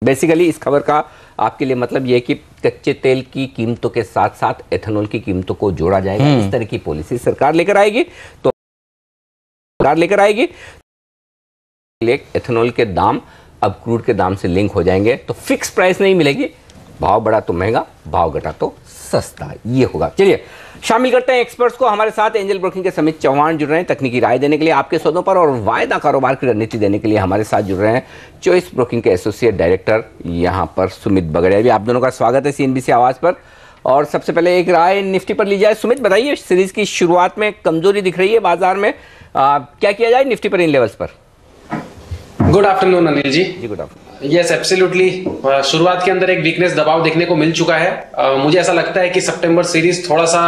Basically इस खबर का आपके लिए मतलब ये है कि कच्चे तेल की कीमतों के साथ साथ एथेनॉल की कीमतों को जोड़ा जाएगा। इस तरह की पॉलिसी सरकार लेकर आएगी तो एथेनॉल के दाम अब क्रूड के दाम से लिंक हो जाएंगे, तो फिक्स प्राइस नहीं मिलेगी, भाव बढ़ा तो महंगा, भाव घटा तो सस्ता, ये होगा। चलिए शामिल करते हैं एक्सपर्ट्स को। हमारे साथ एंजल ब्रोकिंग के समित चौहान जुड़ रहे हैं तकनीकी राय देने के लिए आपके सौदों पर और वायदा कारोबार की रणनीति देने के लिए हमारे साथ जुड़ रहे हैं चॉइस ब्रोकिंग के एसोसिएट डायरेक्टर यहाँ पर सुमित बगड़िया भी। आप दोनों का स्वागत है CNBC आवाज पर। और सबसे पहले एक राय निफ्टी पर ली जाए। सुमित बताइए, सीरीज की शुरुआत में कमजोरी दिख रही है बाजार में, क्या किया जाए निफ्टी पर इन लेवल्स पर? Good afternoon Anil ji. Good afternoon. Yes absolutely, शुरुआत के अंदर एक वीकनेस दबाव देखने को मिल चुका है। मुझे ऐसा लगता है कि सितंबर सीरीज थोड़ा सा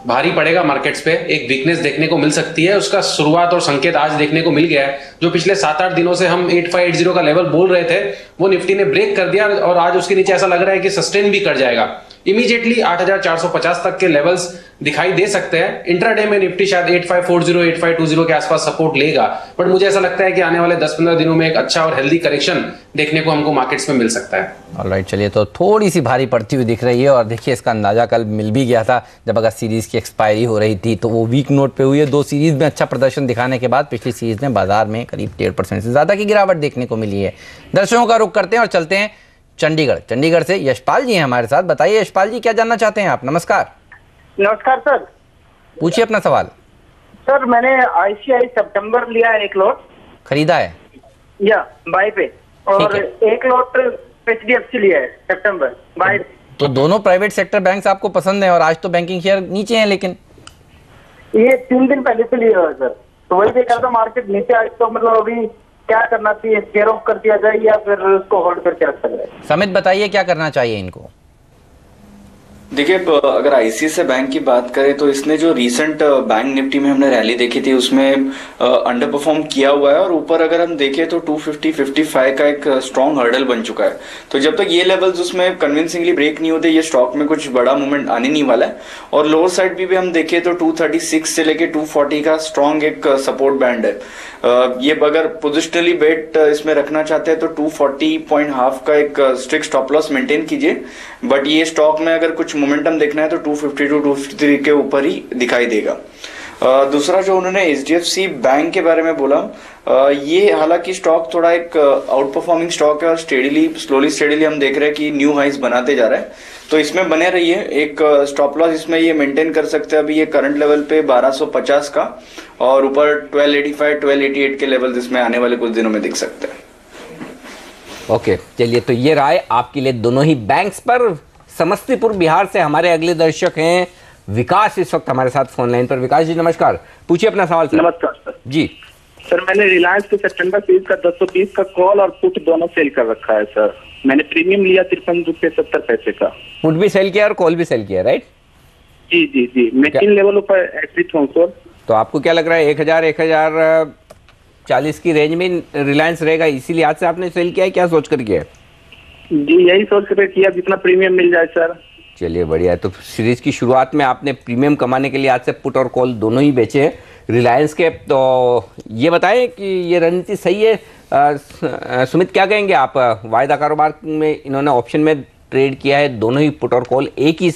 भारी पड़ेगा मार्केट्स पे, एक वीकनेस देखने को मिल सकती है। उसका शुरुआत और संकेत आज देखने को मिल गया है। जो पिछले 7-8 दिनों से हम 8580 का लेवल बोल रहे थे वो निफ्टी ने ब्रेक कर दिया और आज उसके नीचे ऐसा लग रहा है कि सस्टेन भी कर जाएगा। इमीडिएटली 8450 तक के लेवल्स दिखाई दे सकते हैं। इंट्राडे में निफ्टी शायद 8540 8520 के आसपास सपोर्ट लेगा, बट मुझे ऐसा लगता है कि आने वाले 10-15 दिनों में एक अच्छा और हेल्दी करेक्शन देखने को हमको मार्केट्स में मिल सकता है। ऑलराइट, चलिए तो थोड़ी सी भारी पड़ती हुई दिख रही है और देखिए इसका अंदाजा कल मिल भी गया था जब अगर सीरीज की एक्सपायरी हो रही थी, तो वो वीक नोट पे हुई है। 2 सीरीज में अच्छा प्रदर्शन दिखाने के बाद पिछली सीरीज में बाजार में करीब 1.5% से ज्यादा की गिरावट देखने को मिली है। दर्शकों का रुख करते हैं और चलते हैं चंडीगढ़ से यशपाल जी हैं हमारे साथ। बताइए यशपाल जी, क्या जानना चाहते हैं आप? नमस्कार। नमस्कार सर। पूछिए अपना सवाल। सर मैंने ICI सितंबर लिया है, 1 लॉट खरीदा है या बाय पे, और 1 लॉट HDFC लिया है सितंबर बाय। तो दोनों प्राइवेट सेक्टर बैंक्स आपको पसंद है और आज तो बैंकिंग शेयर नीचे हैं, लेकिन ये 3 दिन पहले से लिया हुआ है सर, तो वही देखा था मार्केट नीचे आज, तो मतलब अभी क्या करना चाहिए, शेयर ऑफ कर दिया जाए या फिर उसको होल्ड करके रखा जाए? समित बताइए क्या करना चाहिए इनको? देखिए, अगर ICICI बैंक की बात करें तो इसने जो रीसेंट बैंक निफ्टी में हमने रैली देखी थी उसमें अंडर परफॉर्म किया हुआ है और ऊपर अगर हम देखें तो 250-55 का एक स्ट्रॉन्ग हर्डल बन चुका है। तो जब तक ये लेवल्स उसमें कन्विंसिंगली ब्रेक नहीं होते, ये स्टॉक में कुछ बड़ा मूवमेंट आने नहीं वाला है। और लोअर साइड भी हम देखें तो 236 से लेके 240 का स्ट्रॉन्ग एक सपोर्ट बैंड है। ये अगर पोजिशनली बेट इसमें रखना चाहते हैं तो 240.5 का एक स्ट्रिक्ट स्टॉप लॉस मेंटेन कीजिए, बट ये स्टॉक में अगर कुछ मोमेंटम देखना है तो 252-253 के ऊपर ही दिखाई देगा। दूसरा जो उन्होंने HDFC बैंक के बारे में बोला, ये हालांकि स्टॉक थोड़ा एक आउट परफॉर्मिंग स्टॉक है और स्लोली हम देख रहे हैं कि न्यू हाइस बनाते जा रहा है, तो इसमें बने रहिए। एक स्टॉप लॉस इसमें ये मेंटेन कर सकते हैं अभी ये करंट लेवल पे 1250 का, और ऊपर 1285-1288 के लेवल इसमें आने वाले कुछ दिनों में दिख सकते हैं। ओके, चलिए तो ये राय आपके लिए दोनों ही बैंक्स पर। समस्तीपुर बिहार से हमारे अगले दर्शक हैं विकास, इस वक्त हमारे साथ फोन लाइन पर। विकास जी नमस्कार, पूछिए अपना सवाल सर। नमस्कार सर। जी सर, मैंने रिलायंस के सितंबर सीरीज का 220 का कॉल और पुट दोनों सेल कर रखा है सर। मैंने प्रीमियम लिया 53.70 रुपए का। पुट भी सेल किया और कॉल भी सेल किया, राइट? जी जी जी, मैं 3 लेवलों पर एग्जिट हूँ सर। तो आपको क्या लग रहा है 1040 की रेंज में रिलायंस रहेगा, इसीलिए आज से आपने सेल किया है? क्या सोच कर किया है? जी यही सोच कर किया, जितना प्रीमियम मिल जाए सर। चलिए बढ़िया है। तो सीरीज की शुरुआत में आपने प्रीमियम कमाने के लिए आज से पुट और कॉल दोनों ही बेचे हैं रिलायंस के। तो ये बताएं कि ये रणनीति सही है? सुमित क्या कहेंगे आप? वायदा कारोबार में इन्होंने ऑप्शन में ट्रेड किया है, दोनों ही पुट और कॉल एक ही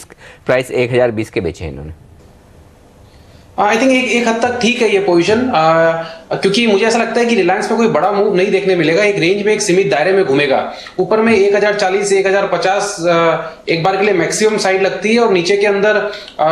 प्राइस 1020 के बेचे हैं इन्होंने। आई थिंक एक हद तक ठीक है ये पोजीशन, क्योंकि मुझे ऐसा लगता है कि रिलायंस में कोई बड़ा मूव नहीं देखने मिलेगा। एक रेंज में एक सीमित दायरे में घूमेगा। ऊपर में 1040 से 1050 एक बार के लिए मैक्सिमम साइड लगती है और नीचे के अंदर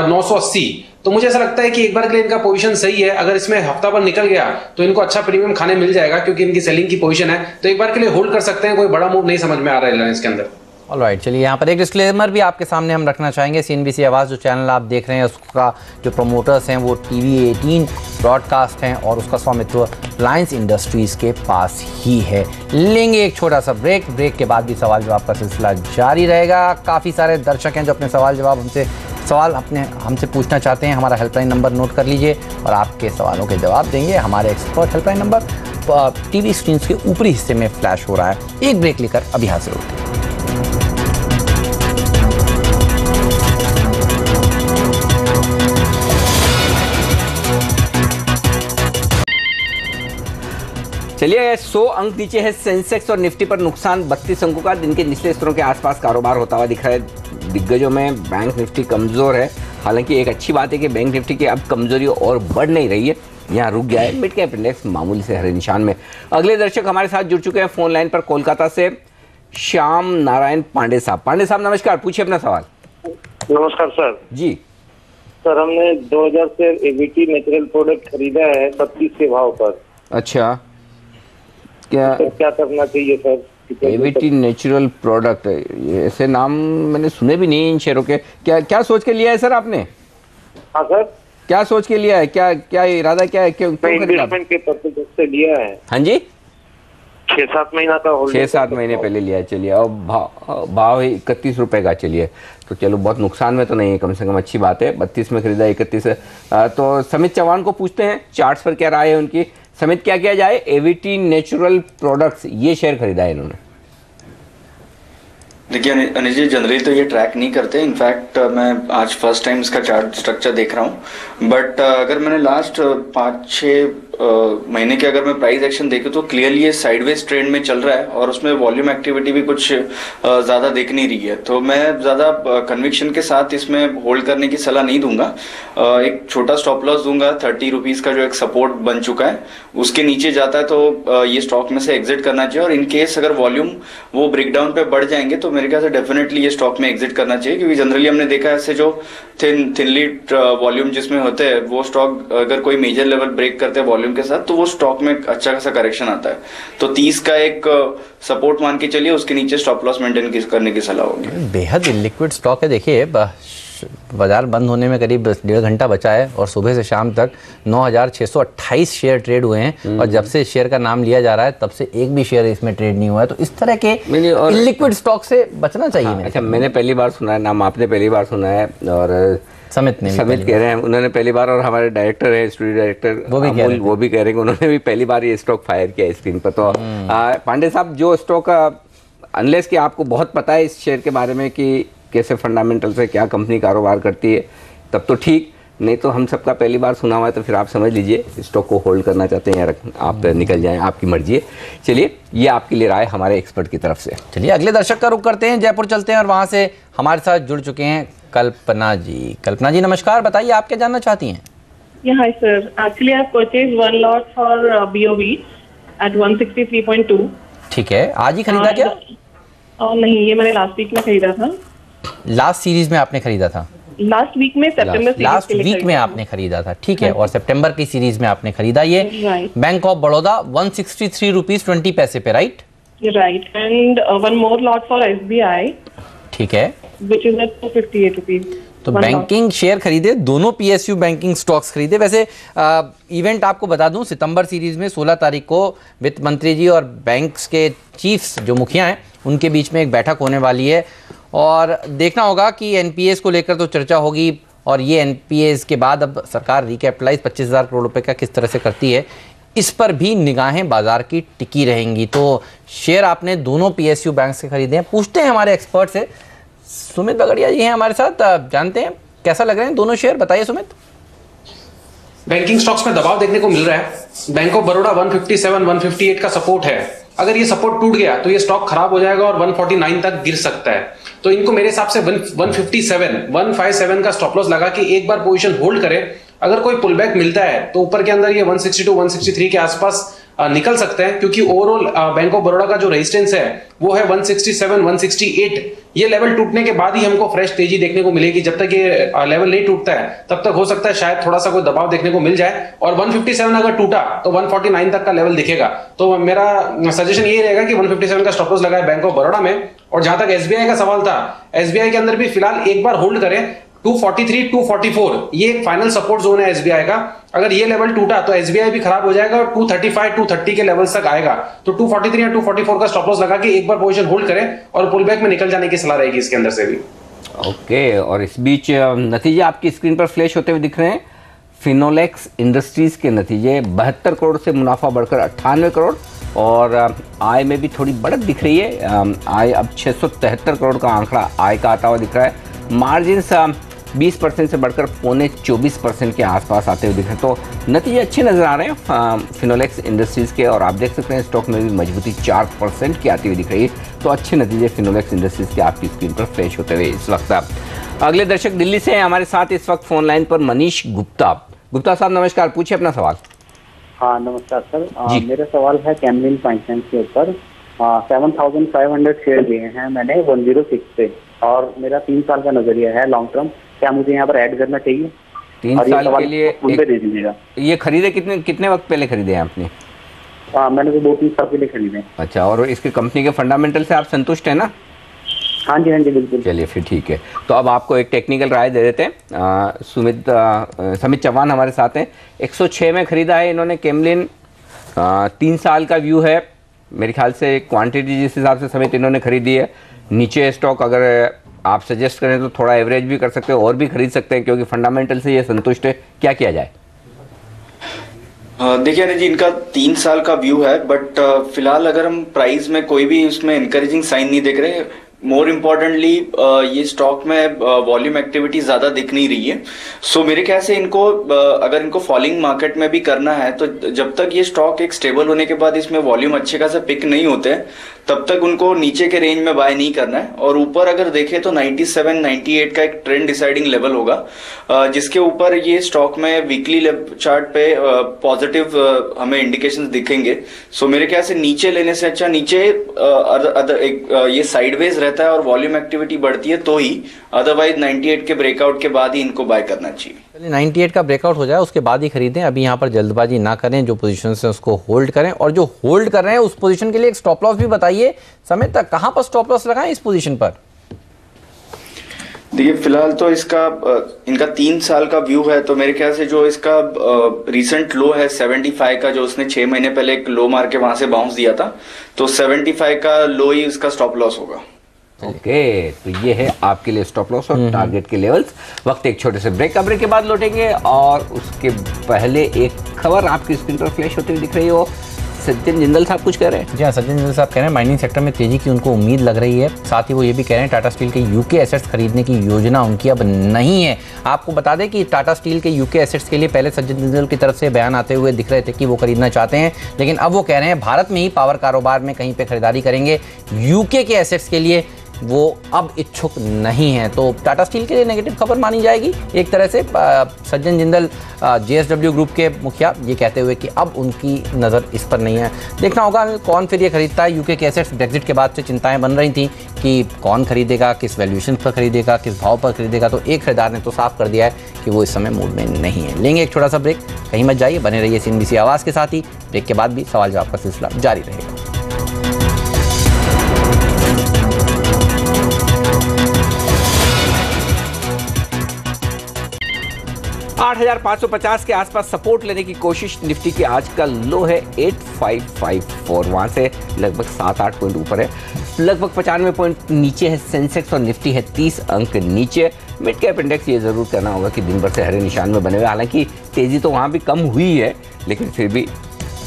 980। तो मुझे ऐसा लगता है कि एक बार के लिए इनका पोजीशन सही है। अगर इसमें हफ्ता भर निकल गया तो इनको अच्छा प्रीमियम खाने मिल जाएगा, क्योंकि इनकी सेलिंग की पोजीशन है। तो एक बार के लिए होल्ड कर सकते हैं, कोई बड़ा मूव नहीं समझ में आ रहा है रिलायंस के अंदर। ऑलराइट, चलिए यहाँ पर एक डिस्क्लेमर भी आपके सामने हम रखना चाहेंगे। CNBC आवाज़ जो चैनल आप देख रहे हैं उसका जो प्रमोटर्स हैं वो TV18 ब्रॉडकास्ट हैं और उसका स्वामित्व रिलायंस इंडस्ट्रीज़ के पास ही है। लेंगे एक छोटा सा ब्रेक के बाद भी सवाल जवाब का सिलसिला जारी रहेगा। काफ़ी सारे दर्शक हैं जो अपने सवाल हमसे पूछना चाहते हैं। हमारा हेल्पलाइन नंबर नोट कर लीजिए और आपके सवालों के जवाब देंगे हमारे expert. Helpline number TV screen के ऊपरी हिस्से में फ्लैश हो रहा है। एक ब्रेक लेकर अभी हाजिर होते हैं। चलिए 100 अंक नीचे है सेंसेक्स और निफ्टी पर नुकसान 32 अंकों का। दिन के निचले स्तरों के आसपास कारोबार होता हुआ दिख रहा है। दिग्गजों में बैंक निफ्टी कमजोर है। हालांकि एक अच्छी बात है कि बैंक निफ्टी की अब कमजोरी और बढ़ नहीं रही है, यहाँ रुक गया है। मिड कैप इंडेक्स मामूली से हरे निशान में। अगले दर्शक हमारे साथ जुड़ चुके हैं फोन लाइन पर कोलकाता से श्याम नारायण पांडे साहब। पांडे साहब नमस्कार, पूछिए अपना सवाल। नमस्कार सर। जी सर, हमने 2000 से एवीटी नेचुरल प्रोडक्ट खरीदा है 32 के भाव पर। अच्छा, क्या तो क्या करना चाहिए सर? एवीटी नेचुरल प्रोडक्ट, ऐसे नाम मैंने सुने भी नहीं इन शेयरों के। क्या सोच के लिया है सर आपने? हाँ सर, क्या सोच के लिया है? क्या इरादा क्या है? क्यों इन्वेस्टमेंट के पर्पज से लिया है। हाँ जी, 6-7 महीना का होल्ड। 6-7 महीने पहले लिया है। चलिए, और भाव है 31 रुपए का। चलिए, तो चलो बहुत नुकसान में तो नहीं है, कम से कम अच्छी बात है। 32 में खरीदा, 31 है। तो समित चौहान को पूछते हैं चार्ट्स पर क्या राय है उनकी। समित, क्या किया जाए? एवीटी नेचुरल प्रोडक्ट्स ये शेयर खरीदा है इन्होंने। देखिए अनिल जी, जनरली तो ये ट्रैक नहीं करते। इनफैक्ट मैं आज फर्स्ट टाइम इसका चार्ट स्ट्रक्चर देख रहा हूँ। बट अगर मैंने लास्ट 5-6 महीने के अगर मैं प्राइस एक्शन देखूँ तो क्लियरली ये साइडवेज ट्रेंड में चल रहा है और उसमें वॉल्यूम एक्टिविटी भी कुछ ज़्यादा दिख नहीं रही है। तो मैं ज़्यादा कन्विक्शन के साथ इसमें होल्ड करने की सलाह नहीं दूंगा। एक छोटा स्टॉप लॉस दूंगा 30 रुपीज़ का, जो एक सपोर्ट बन चुका है। उसके नीचे जाता है तो ये स्टॉक में से एग्जिट करना चाहिए। और इन केस अगर वॉल्यूम वो ब्रेकडाउन पे बढ़ जाएंगे तो मेरे ख्याल से डेफिनेटली ये स्टॉक में एग्जिट करना चाहिए, क्योंकि जनरली हमने देखा है ऐसे जो थिनली वॉल्यूम जिसमें होते हैं वो स्टॉक अगर कोई मेजर लेवल ब्रेक करते हैं वॉल्यूम के साथ तो वो स्टॉक में अच्छा खासा करेक्शन आता है। तो 30 का एक सपोर्ट मान के चलिए, उसके नीचे स्टॉप लॉस मेंटेन करने की सलाह होगी। बेहद लिक्विड स्टॉक है। देखिए, बाजार बंद होने में करीब 1.5 घंटा बचा है और सुबह से शाम तक 9,628 शेयर ट्रेड हुए हैं। और जब से शेयर का नाम लिया जा रहा है तब से एक भी शेयर इसमें ट्रेड नहीं हुआ है। तो इस तरह के लिक्विड स्टॉक से बचना चाहिए। हाँ, अच्छा, मैंने पहली बार सुना है नाम, आपने पहली बार सुना है, और समित कह रहे हैं उन्होंने पहली बार, और हमारे डायरेक्टर है, स्टूडियो डायरेक्टर वो भी कह रहे हैं कि उन्होंने भी पहली बार ये स्टॉक फायर किया स्क्रीन पर। तो पांडे साहब, जो स्टॉक अनलेस कि आपको बहुत पता है इस शेयर के बारे में कि कैसे फंडामेंटल से क्या कंपनी कारोबार करती है, तब तो ठीक, नहीं तो हम सबका पहली बार सुना हुआ है। तो फिर आप समझ लीजिए स्टॉक को होल्ड करना चाहते हैं या आप निकल जाएं, आपकी मर्जी है। चलिए, ये आपके लिए राय हमारे एक्सपर्ट की तरफ से। चलिए अगले दर्शक का रुख करते हैं, जयपुर चलते हैं और वहाँ से हमारे साथ जुड़ चुके हैं कल्पना जी। कल्पना जी नमस्कार, बताइए आप क्या जानना चाहती हैं? Yeah, hi sir. Actually, I've purchased one lot for BOV at 163.2. ठीक है, आज ही खरीदा क्या? नहीं, ये मैंने लास्ट वीक में खरीदा था। लास्ट सीरीज में आपने खरीदा था? लास्ट वीक में, सितंबर लास्ट वीक में आपने खरीदा था, ठीक है। और सितंबर की सीरीज में आपने खरीदा ये बैंक ऑफ बड़ौदा 163 रुपीज 20 पैसे पे, right? Right, and one more lot for SBI, ठीक है, which is at 258 रुपीज। तो बैंकिंग शेयर खरीदे, दोनों PSU बैंकिंग स्टॉक्स खरीदे। वैसे इवेंट आपको बता दूं, सितंबर सीरीज में 16 तारीख को वित्त मंत्री जी और बैंक्स के चीफ्स जो मुखिया हैं उनके बीच में एक बैठक होने वाली है और देखना होगा कि NPAs को लेकर तो चर्चा होगी। और ये NPAs के बाद अब सरकार रिकैपिटलाइज 25,000 करोड़ रुपए का किस तरह से करती है, इस पर भी निगाहें बाजार की टिकी रहेंगी। तो शेयर आपने दोनों PSU बैंक से खरीदे हैं। पूछते हैं हमारे एक्सपर्ट से, सुमित बगड़िया जी हैं हमारे साथ, जानते हैं कैसा लग रहे हैं दोनों शेयर, बताइए सुमित। बैंकिंग स्टॉक्स में दबाव देखने को मिल रहा है। बैंक ऑफ बड़ौदा 157, 158 का सपोर्ट है। अगर ये सपोर्ट टूट गया तो ये स्टॉक खराब हो जाएगा और 149 तक गिर सकता है। तो इनको मेरे हिसाब से 157 का स्टॉप लॉस लगा के एक बार पोजीशन होल्ड करें। अगर कोई पुलबैक मिलता है तो ऊपर के अंदर ये 162, 163 के आसपास निकल सकते हैं, क्योंकि ओवरऑल बैंक ऑफ बड़ौदा का जो रेजिस्टेंस है वो है 167, 168। ये लेवल टूटने के बाद ही हमको फ्रेश तेजी देखने को मिलेगी। जब तक ये लेवल नहीं टूटता है तब तक हो सकता है शायद थोड़ा सा कोई दबाव देखने को मिल जाए। और 157 अगर टूटा तो 149 तक का लेवल दिखेगा। तो मेरा सजेशन ये रहेगा कि 157 का स्टॉप लॉस लगाए बैंक ऑफ बड़ौदा में। और जहां तक SBI का सवाल था, SBI के अंदर भी फिलहाल एक बार होल्ड करें 243, 244, ये एक फाइनल सपोर्ट जोन है SBI का। अगर ये लेवल टूटा तो SBI भी खराब हो जाएगा और 235, 230 के लेवल्स तक आएगा। तो 243 या 244 का स्टॉप लॉस लगा के एक बार पोजीशन होल्ड करें और पुल बैक में निकल जाने की सलाह रहेगी इसके अंदर से भी। ओके, और इस बीच नतीजे आपकी स्क्रीन पर फ्लैश होते हुए दिख रहे हैं। फिनोलेक्स इंडस्ट्रीज के नतीजे 72 करोड़ से मुनाफा बढ़कर 98 करोड़ और आय में भी थोड़ी बढ़त दिख रही है। आय अब 673 करोड़ का आंकड़ा आय का आता हुआ दिख रहा है। मार्जिन्स 20% से बढ़कर 24.25% के आसपास आते हुए दिख रहे हैं। तो नतीजे अच्छे नज़र आ रहे हैं फिनोलेक्स इंडस्ट्रीज़ के, और आप देख सकते हैं स्टॉक में भी मजबूती 4% की आती हुई दिख रही है। तो अच्छे नतीजे फिनोलेक्स इंडस्ट्रीज़ के आपकी स्क्रीन पर फ्लैश होते हुए इस वक्त। अगले दर्शक दिल्ली से हैं हमारे साथ इस वक्त फोन लाइन पर मनीष गुप्ता। गुप्ता साहब नमस्कार, पूछिए अपना सवाल। हाँ नमस्कार सर, मेरा सवाल है कैमलिन फाइनेंस के ऊपर। 7,500 शेयर लिए हैं मैंने 106 पे, और मेरा 3 साल का नजरिया है लॉन्ग टर्म। क्या मुझे यहाँ पर ऐड करना चाहिए? 3 साल के लिए दे दीजिएगा। ये खरीदे कितने वक्त पहले खरीदे हैं आपने? मैंने तो 2-3 साल के लिए खरीदे। अच्छा, और इसकी कंपनी के फंडामेंटल से आप संतुष्ट हैं ना? हाँ जी बिल्कुल। चलिए फिर ठीक है, तो अब आपको एक टेक्निकल राय दे देते हैं। समित चौहान हमारे साथ हैं। 106 में खरीदा है इन्होंने कैमलिन। 3 साल का व्यू है मेरे ख्याल से, क्वांटिटी जिस हिसाब से समित इन्होंने खरीदी है। नीचे स्टॉक अगर आप सजेस्ट करें तो थोड़ा एवरेज भी कर सकते हैं और भी खरीद सकते हैं, क्योंकि फंडामेंटल से ये संतुष्ट है। क्या किया जाए? देखिए अनिल जी, इनका 3 साल का व्यू है, बट फिलहाल अगर हम प्राइस में कोई भी उसमें इनकरेजिंग साइन नहीं देख रहे। मोर इम्पोर्टेंटली ये स्टॉक में वॉल्यूम एक्टिविटी ज्यादा दिख नहीं रही है। सो मेरे ख्याल से इनको अगर इनको फॉलिंग मार्केट में भी करना है तो जब तक ये स्टॉक एक स्टेबल होने के बाद इसमें वॉल्यूम अच्छे खासा पिक नहीं होते हैं तब तक उनको नीचे के रेंज में बाय नहीं करना है। और ऊपर अगर देखें तो 97-98 का एक ट्रेंड डिसाइडिंग लेवल होगा, जिसके ऊपर ये स्टॉक में वीकली चार्ट पे पॉजिटिव हमें इंडिकेशंस दिखेंगे। सो मेरे ख्याल से नीचे लेने से अच्छा नीचे ये साइडवेज रहता है और वॉल्यूम एक्टिविटी बढ़ती है तो ही, अदरवाइज 98 के ब्रेकआउट के बाद ही इनको बाय करना चाहिए। चलिए 98 का ब्रेकआउट हो जाए उसके बाद ही खरीदें। अभी यहाँ पर जल्दबाजी ना करें, जो पोजीशन है उसको होल्ड करें, और जो होल्ड कर रहे हैं उस पोजीशन के लिए एक स्टॉप लॉस भी बताइए। समय तक कहाँ पर स्टॉप लॉस लगाएं इस पोजीशन पर? देखिए फिलहाल तो इनका 3 साल का व्यू है, तो मेरे ख्याल से जो इसका रिसेंट लो है 75 का, जो उसने 6 महीने पहले एक लो मार के वहां से बाउंस दिया था, तो 75 का लो ही इसका स्टॉप लॉस होगा। ओके, तो ये है आपके लिए स्टॉप लॉस और टारगेट के लेवल्स। वक्त एक छोटे से ब्रेक के बाद लौटेंगे, और उसके पहले एक खबर आपकी स्क्रीन पर फ्लैश होती हुई दिख रही हो। सज्जन जिंदल साहब कुछ कह रहे हैं? जी हाँ, सज्जन जिंदल साहब कह रहे हैं माइनिंग सेक्टर में तेजी की उनको उम्मीद लग रही है। साथ ही वो ये भी कह रहे हैं टाटा स्टील के यूके एसेट्स खरीदने की योजना उनकी अब नहीं है। आपको बता दें कि टाटा स्टील के यूके एसेट्स के लिए पहले सज्जन जिंदल की तरफ से बयान आते हुए दिख रहे थे कि वो खरीदना चाहते हैं, लेकिन अब वो कह रहे हैं भारत में ही पावर कारोबार में कहीं पर खरीदारी करेंगे। यूके के एसेट्स के लिए वो अब इच्छुक नहीं है। तो टाटा स्टील के लिए नेगेटिव खबर मानी जाएगी एक तरह से। सज्जन जिंदल JSW ग्रुप के मुखिया ये कहते हुए कि अब उनकी नज़र इस पर नहीं है। देखना होगा कौन फिर ये खरीदता है यूके के एसेट्स। ब्रेक्जिट के बाद से चिंताएं बन रही थी कि कौन खरीदेगा, किस वैल्यूएशन पर खरीदेगा, किस भाव पर खरीदेगा। तो एक खरीदार ने तो साफ कर दिया है कि वो इस समय मूड में नहीं है। लेंगे एक छोटा सा ब्रेक, कहीं मत जाइए, बने रहिए CNBC आवाज़ के साथ ही। ब्रेक के बाद भी सवाल जवाब का सिलसिला जारी रहेगा। 8,550 के आसपास सपोर्ट लेने की कोशिश। निफ्टी की आज का लो है 8,554, वहां से लगभग 7-8 पॉइंट ऊपर है। लगभग 95 पॉइंट नीचे है सेंसेक्स, और निफ्टी है 30 अंक नीचे। मिड कैप इंडेक्स ये जरूर कहना होगा कि दिन भर से हरे निशान में बने हुए, हालांकि तेजी तो वहां भी कम हुई है लेकिन फिर भी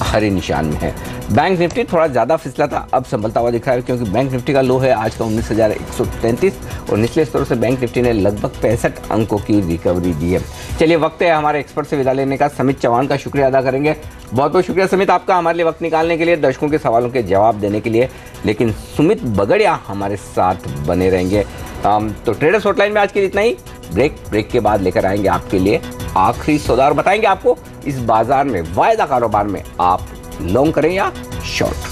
हरे निशान में है। बैंक निफ्टी थोड़ा ज़्यादा फिसला था, अब संभलता हुआ दिख रहा है, क्योंकि बैंक निफ्टी का लो है आज का 19,133, और निचले स्तरों से बैंक निफ्टी ने लगभग 65 अंकों की रिकवरी दी है। चलिए वक्त है हमारे एक्सपर्ट से विदा लेने का। समित चौहान का शुक्रिया अदा करेंगे। बहुत बहुत शुक्रिया समित आपका हमारे लिए वक्त निकालने के लिए, दर्शकों के सवालों के जवाब देने के लिए। लेकिन सुमित बगड़िया हमारे साथ बने रहेंगे। तो ट्रेडर्स हॉटलाइन में आज के लिए इतना ही। ब्रेक के बाद लेकर आएंगे आपके लिए आखिरी सौदा और बताएंगे आपको इस बाजार में वायदा कारोबार में आप लॉन्ग करें या शॉर्ट।